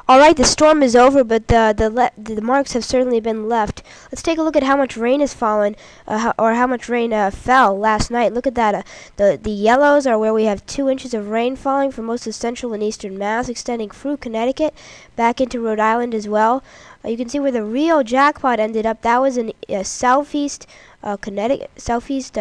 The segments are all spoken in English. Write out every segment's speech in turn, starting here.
Alright, the storm is over, but the marks have certainly been left. Let's take a look at how much rain has fallen, or how much rain fell last night. Look at that. The yellows are where we have 2 inches of rain falling for most of central and eastern Mass, extending through Connecticut, back into Rhode Island as well. You can see where the real jackpot ended up. That was in southeast Connecticut, southwest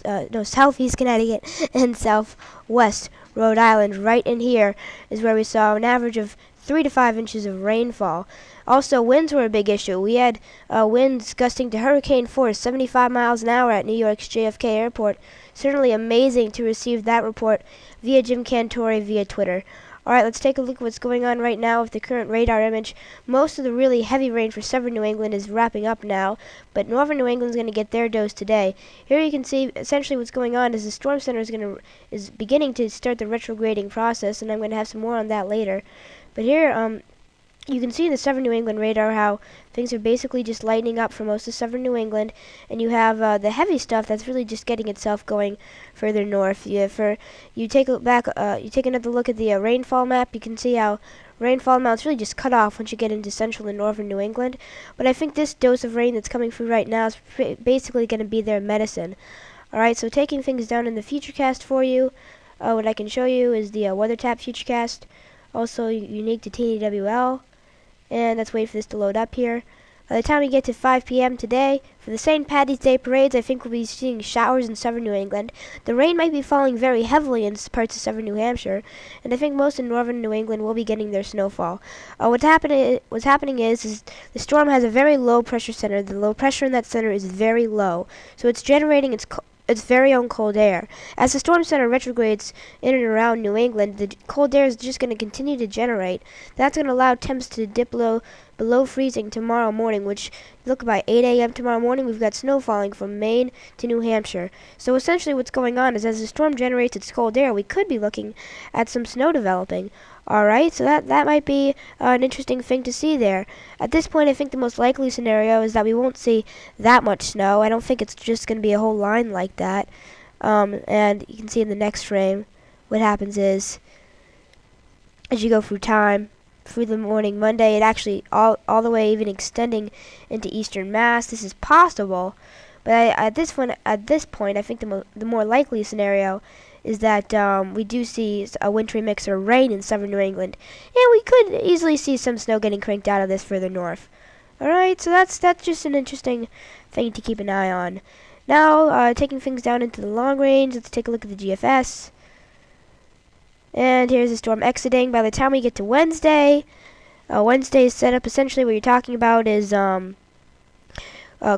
Connecticut, and southwest Rhode Island. Right in here is where we saw an average of 3 to 5 inches of rainfall. Also, winds were a big issue. We had winds gusting to hurricane force, 75 miles an hour at New York's JFK Airport. Certainly amazing to receive that report via Jim Cantore via Twitter. Alright, let's take a look at what's going on right now with the current radar image. Most of the really heavy rain for southern New England is wrapping up now, but northern New England is going to get their dose today. Here you can see essentially what's going on is the storm center is beginning to start the retrograding process, and I'm going to have some more on that later. But here, you can see in the southern New England radar how things are basically just lightening up for most of southern New England, and you have the heavy stuff that's really just getting itself going further north. You take another look at the rainfall map. You can see how rainfall amounts really just cut off once you get into central and northern New England. But I think this dose of rain that's coming through right now is basically going to be their medicine. Alright, so taking things down in the Futurecast for you, what I can show you is the WeatherTap Futurecast, also unique to TNWL. And let's wait for this to load up here. By the time we get to 5 p.m. today, for the St. Paddy's Day parades, I think we'll be seeing showers in southern New England. The rain might be falling very heavily in parts of southern New Hampshire, and I think most in northern New England will be getting their snowfall. What's happening is the storm has a very low pressure center. The low pressure in that center is very low, so it's generating its very own cold air. As the storm center retrogrades in and around New England, the cold air is just going to continue to generate. That's going to allow temps to dip below freezing tomorrow morning, which, look, by 8 a.m. tomorrow morning, we've got snow falling from Maine to New Hampshire. So essentially what's going on is as the storm generates its cold air, we could be looking at some snow developing. Alright, so that might be an interesting thing to see there. At this point, I think the most likely scenario is that we won't see that much snow. I don't think it's just going to be a whole line like that. And you can see in the next frame, what happens is, as you go through time, through the morning Monday, it actually all the way even extending into eastern Mass. This is possible, but at this point, I think the more likely scenario is that we do see a wintry mix or rain in southern New England, and we could easily see some snow getting cranked out of this further north. Alright, so that's just an interesting thing to keep an eye on. Now, taking things down into the long range, let's take a look at the GFS. And here's the storm exiting. By the time we get to Wednesday, Wednesday's setup, essentially what you're talking about is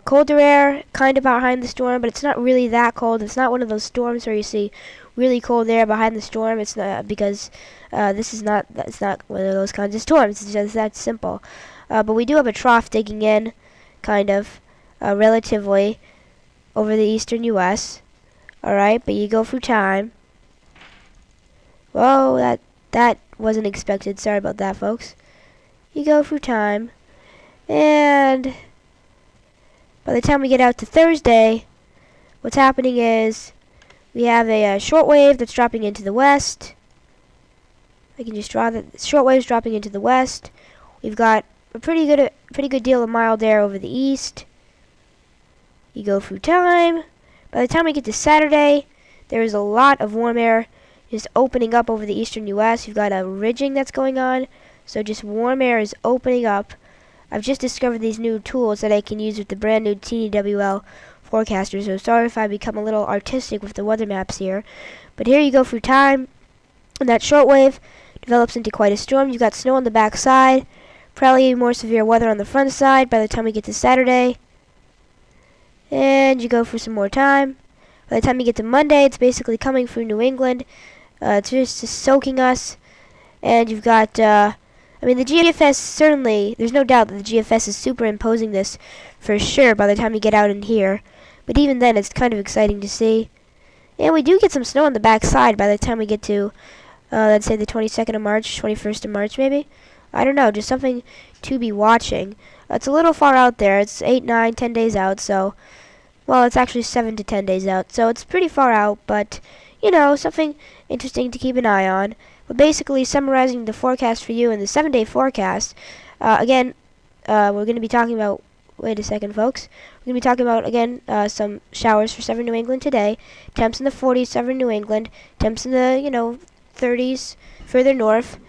colder air kind of behind the storm, but it's not really that cold. It's not one of those storms where you see really cold air behind the storm. It's not, because it's not one of those kinds of storms. It's just that simple. But we do have a trough digging in, kind of, relatively, over the eastern U.S. Alright, but you go through time. Whoa, that wasn't expected. Sorry about that, folks. You go through time, and by the time we get out to Thursday, what's happening is we have a short wave that's dropping into the west. I can just draw the short waves dropping into the west. We've got a pretty good deal of mild air over the east. You go through time. By the time we get to Saturday, there is a lot of warm air just opening up over the eastern U.S. You've got a ridging that's going on, so just warm air is opening up. I've just discovered these new tools that I can use with the brand new TNWL forecaster, so sorry if I become a little artistic with the weather maps here. But here you go through time, and that short wave develops into quite a storm. You've got snow on the back side, probably more severe weather on the front side by the time we get to Saturday. And you go for some more time. By the time you get to Monday, it's basically coming through New England. It's just soaking us. And you've got, I mean, the GFS certainly, there's no doubt that the GFS is superimposing this for sure by the time you get out in here. But even then, it's kind of exciting to see. And we do get some snow on the back side by the time we get to, let's say the 22nd of March, 21st of March maybe. I don't know, just something to be watching. It's a little far out there. It's 8, 9, 10 days out, so, well, it's actually 7 to 10 days out. So it's pretty far out, but, you know, something interesting to keep an eye on. But basically summarizing the forecast for you in the 7-day forecast, again, we're going to be talking about, wait a second folks, we're going to be talking about, again, some showers for southern New England today, temps in the 40s, southern New England, temps in the, 30s further north,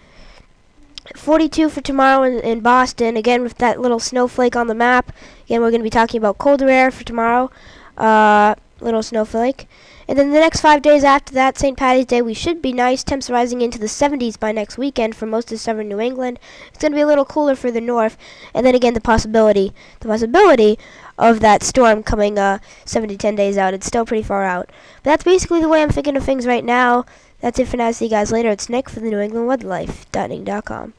42 for tomorrow in Boston, again with that little snowflake on the map. Again, we're going to be talking about colder air for tomorrow, little snowflake. And then the next 5 days after that, St. Patty's Day, we should be nice. Temps rising into the 70s by next weekend for most of southern New England. It's going to be a little cooler for the north. And then again, the possibility of that storm coming 7 to 10 days out. It's still pretty far out. But that's basically the way I'm thinking of things right now. That's it for now. See you guys later. It's Nick for the New England Weatherlife.ning.com.